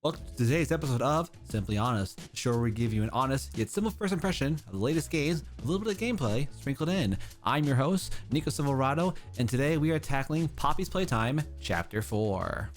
Welcome to today's episode of Simply Honest, the show where we give you an honest yet simple first impression of the latest games with a little bit of gameplay sprinkled in. I'm your host, NiccoSilverado, and today we are tackling Poppy's Playtime Chapter 4.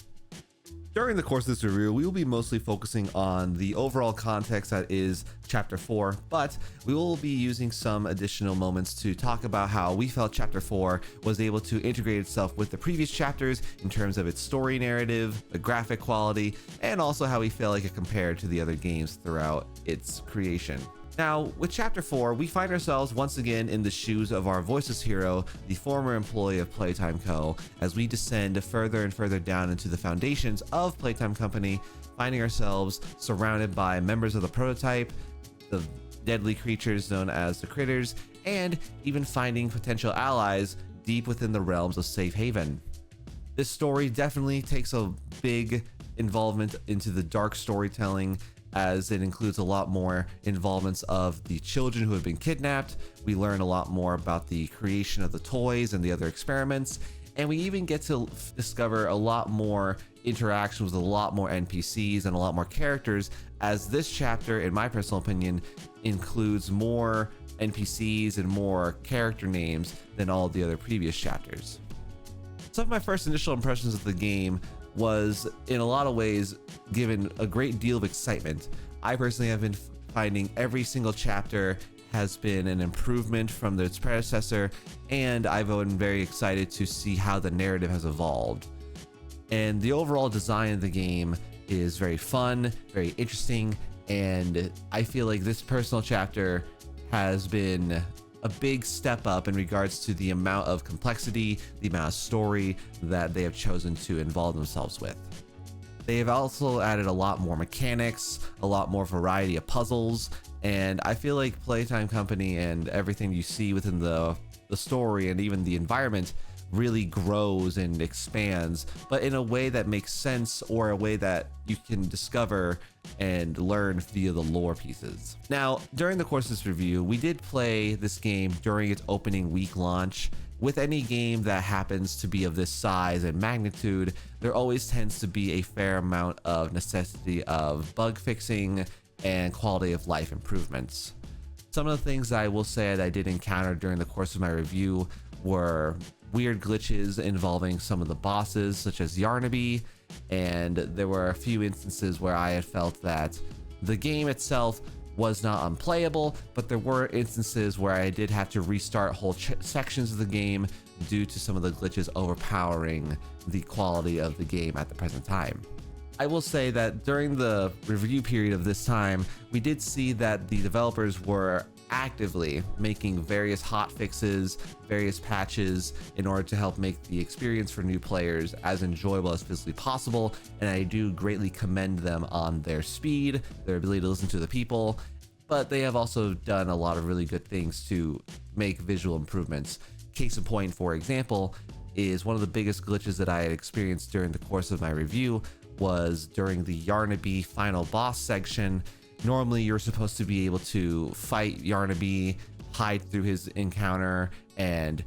During the course of this review, we will be mostly focusing on the overall context that is Chapter 4, but we will be using some additional moments to talk about how we felt Chapter 4 was able to integrate itself with the previous chapters in terms of its story narrative, the graphic quality, and also how we feel like it compared to the other games throughout its creation. Now, with Chapter 4, we find ourselves once again in the shoes of our Voices hero, the former employee of Playtime Co., as we descend further and further down into the foundations of Playtime Company, finding ourselves surrounded by members of the prototype, the deadly creatures known as the Critters, and even finding potential allies deep within the realms of Safe Haven. This story definitely takes a big involvement into the dark storytelling, as it includes a lot more involvements of the children who have been kidnapped. We learn a lot more about the creation of the toys and the other experiments, and we even get to discover a lot more interactions with a lot more NPCs and a lot more characters, as this chapter, in my personal opinion, includes more NPCs and more character names than all the other previous chapters. Some of my first initial impressions of the game was in a lot of ways given a great deal of excitement. I personally have been finding every single chapter has been an improvement from its predecessor, and I've been very excited to see how the narrative has evolved. And the overall design of the game is very fun, very interesting, and I feel like this personal chapter has been a big step up in regards to the amount of complexity, the amount of story that they have chosen to involve themselves with. They have also added a lot more mechanics, a lot more variety of puzzles, and I feel like Playtime Company and everything you see within the story and even the environment really grows and expands, but in a way that makes sense, or a way that you can discover and learn via the lore pieces. Now, during the course of this review, we did play this game during its opening week launch. With any game that happens to be of this size and magnitude, there always tends to be a fair amount of necessity of bug fixing and quality of life improvements. Some of the things that I will say that I did encounter during the course of my review were weird glitches involving some of the bosses, such as Yarnaby, and there were a few instances where I had felt that the game itself was not unplayable, but there were instances where I did have to restart whole sections of the game due to some of the glitches overpowering the quality of the game at the present time. I will say that during the review period of this time, we did see that the developers were actively making various hot fixes, various patches in order to help make the experience for new players as enjoyable as physically possible, and I do greatly commend them on their speed, their ability to listen to the people, but they have also done a lot of really good things to make visual improvements. Case in point, for example, is one of the biggest glitches that I had experienced during the course of my review was during the Yarnaby final boss section. Normally, you're supposed to be able to fight Yarnaby, hide through his encounter, and,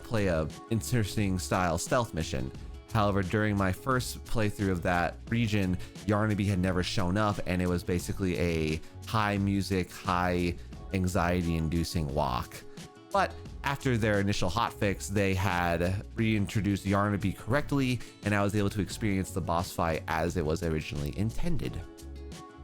play a interesting style stealth mission. However, during my first playthrough of that region, Yarnaby had never shown up, and it was basically a high music, high anxiety-inducing walk. But after their initial hotfix, they had reintroduced Yarnaby correctly, and I was able to experience the boss fight as it was originally intended.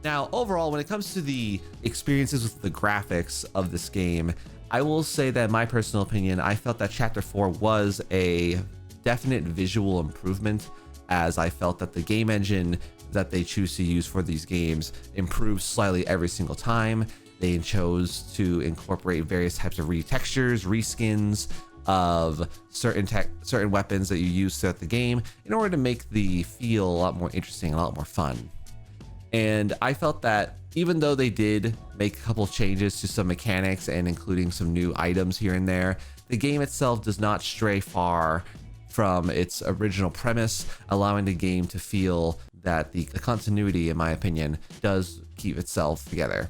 Now, overall, when it comes to the experiences with the graphics of this game, I will say that in my personal opinion, I felt that Chapter 4 was a definite visual improvement, as I felt that the game engine that they choose to use for these games improves slightly every single time. They chose to incorporate various types of retextures, reskins of certain weapons that you use throughout the game in order to make the feel a lot more interesting, a lot more fun. And I felt that even though they did make a couple changes to some mechanics and including some new items here and there, the game itself does not stray far from its original premise, allowing the game to feel that the continuity, in my opinion, does keep itself together.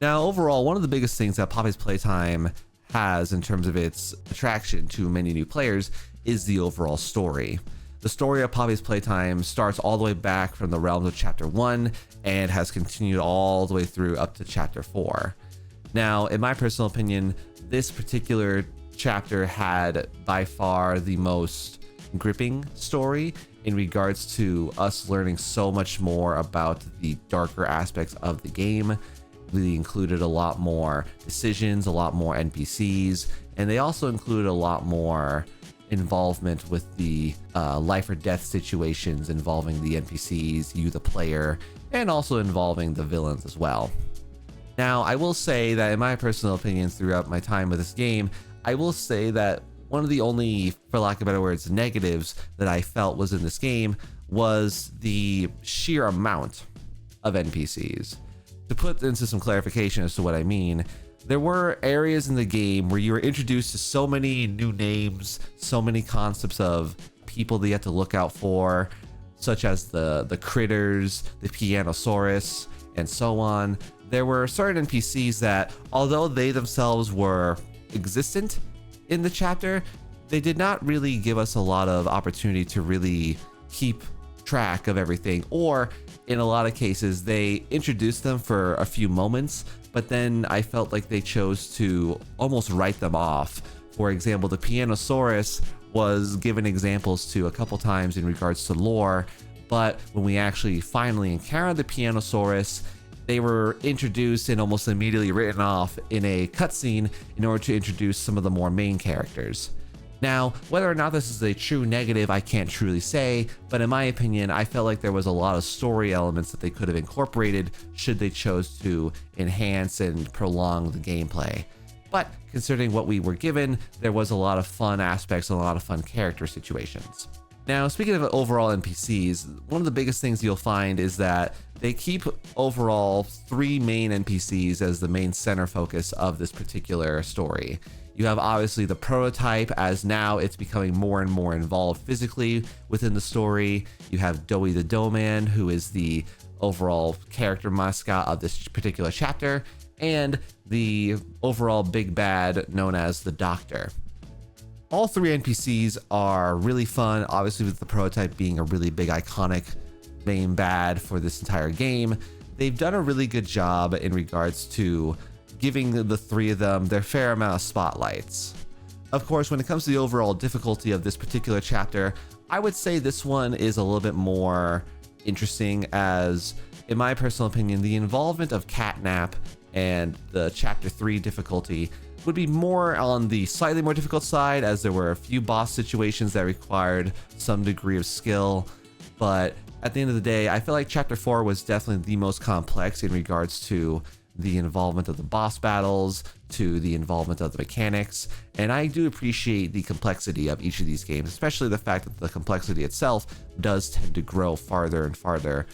Now, overall, one of the biggest things that Poppy's Playtime has in terms of its attraction to many new players is the overall story. The story of Poppy's Playtime starts all the way back from the realms of Chapter 1 and has continued all the way through up to Chapter 4. Now, in my personal opinion, this particular chapter had by far the most gripping story in regards to us learning so much more about the darker aspects of the game. We included a lot more decisions, a lot more NPCs, and they also included a lot more involvement with the life or death situations involving the NPCs, you the player, and also involving the villains as well. Now, I will say that in my personal opinions throughout my time with this game, I will say that one of the only, for lack of better words, negatives that I felt was in this game was the sheer amount of NPCs. To put into some clarification as to what I mean, there were areas in the game where you were introduced to so many new names, so many concepts of people that you had to look out for, such as the critters, the Pianosaurus, and so on. There were certain NPCs that, although they themselves were existent in the chapter, they did not really give us a lot of opportunity to really keep track of everything, or in a lot of cases they introduced them for a few moments, but then I felt like they chose to almost write them off. For example, the Pianosaurus was given examples to a couple times in regards to lore, but when we actually finally encountered the Pianosaurus, they were introduced and almost immediately written off in a cutscene in order to introduce some of the more main characters. Now, whether or not this is a true negative, I can't truly say, but in my opinion, I felt like there was a lot of story elements that they could have incorporated should they chose to enhance and prolong the gameplay. But considering what we were given, there was a lot of fun aspects and a lot of fun character situations. Now, speaking of overall NPCs, one of the biggest things you'll find is that they keep overall 3 main NPCs as the main center focus of this particular story. You have obviously the prototype, as now it's becoming more and more involved physically within the story. You have Doughy the Doughman, who is the overall character mascot of this particular chapter, and the overall big bad known as the Doctor. All 3 NPCs are really fun, obviously with the prototype being a really big iconic main bad for this entire game. They've done a really good job in regards to giving the 3 of them their fair amount of spotlights. Of course, when it comes to the overall difficulty of this particular chapter, I would say this one is a little bit more interesting, as in my personal opinion, the involvement of Catnap and the chapter 3 difficulty would be more on the slightly more difficult side, as there were a few boss situations that required some degree of skill. But at the end of the day, I feel like chapter 4 was definitely the most complex in regards to the involvement of the boss battles, to the involvement of the mechanics, and I do appreciate the complexity of each of these games, especially the fact that the complexity itself does tend to grow farther and farther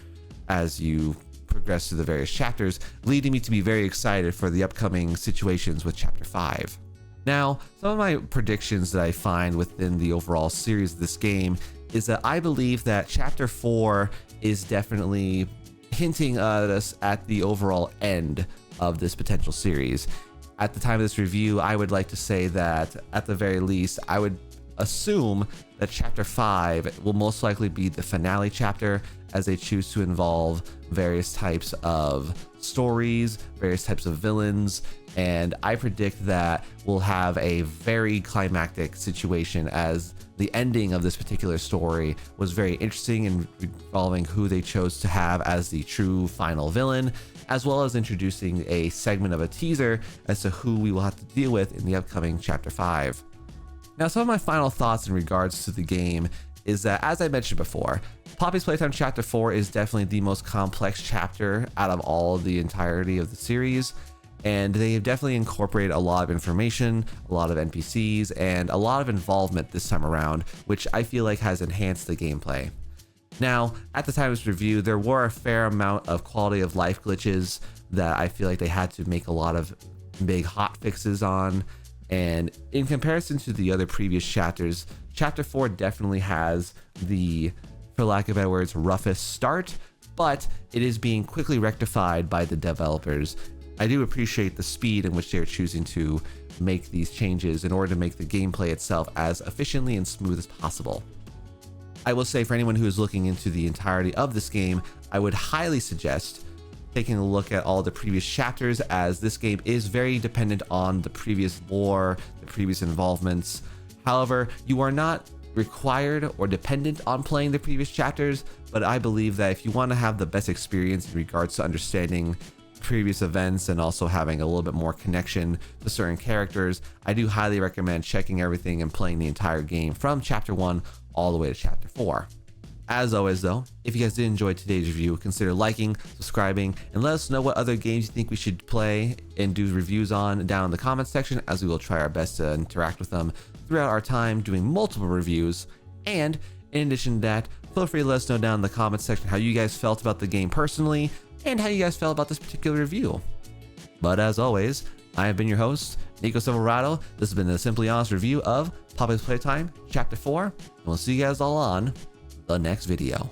as you progress through the various chapters, leading me to be very excited for the upcoming situations with chapter 5. Now, some of my predictions that I find within the overall series of this game is that I believe that chapter 4 is definitely hinting at us at the overall end of this potential series. At the time of this review, I would like to say that at the very least, I would assume that chapter 5 will most likely be the finale chapter, as they choose to involve various types of stories, various types of villains, and I predict that we'll have a very climactic situation, as the ending of this particular story was very interesting in involving who they chose to have as the true final villain, as well as introducing a segment of a teaser as to who we will have to deal with in the upcoming chapter 5. Now, some of my final thoughts in regards to the game is that, as I mentioned before, Poppy's Playtime Chapter 4 is definitely the most complex chapter out of all the entirety of the series, and they have definitely incorporated a lot of information, a lot of NPCs, and a lot of involvement this time around, which I feel like has enhanced the gameplay. Now, at the time of this review, there were a fair amount of quality of life glitches that I feel like they had to make a lot of big hot fixes on, and in comparison to the other previous chapters, Chapter 4 definitely has the, for lack of better words, roughest start, but it is being quickly rectified by the developers. I do appreciate the speed in which they're choosing to make these changes in order to make the gameplay itself as efficiently and smooth as possible. I will say for anyone who is looking into the entirety of this game, I would highly suggest taking a look at all the previous chapters, as this game is very dependent on the previous lore, the previous involvements. However, you are not required or dependent on playing the previous chapters, but I believe that if you want to have the best experience in regards to understanding previous events and also having a little bit more connection to certain characters, I do highly recommend checking everything and playing the entire game from chapter 1 all the way to chapter 4. As always though, if you guys did enjoy today's review, consider liking, subscribing, and let us know what other games you think we should play and do reviews on down in the comments section, as we will try our best to interact with them throughout our time doing multiple reviews. And in addition to that, feel free to let us know down in the comments section how you guys felt about the game personally, and how you guys felt about this particular review. But as always, I have been your host, NiccoSilverado. This has been the Simply Honest review of Poppy Playtime Chapter 4, and we'll see you guys all on the next video.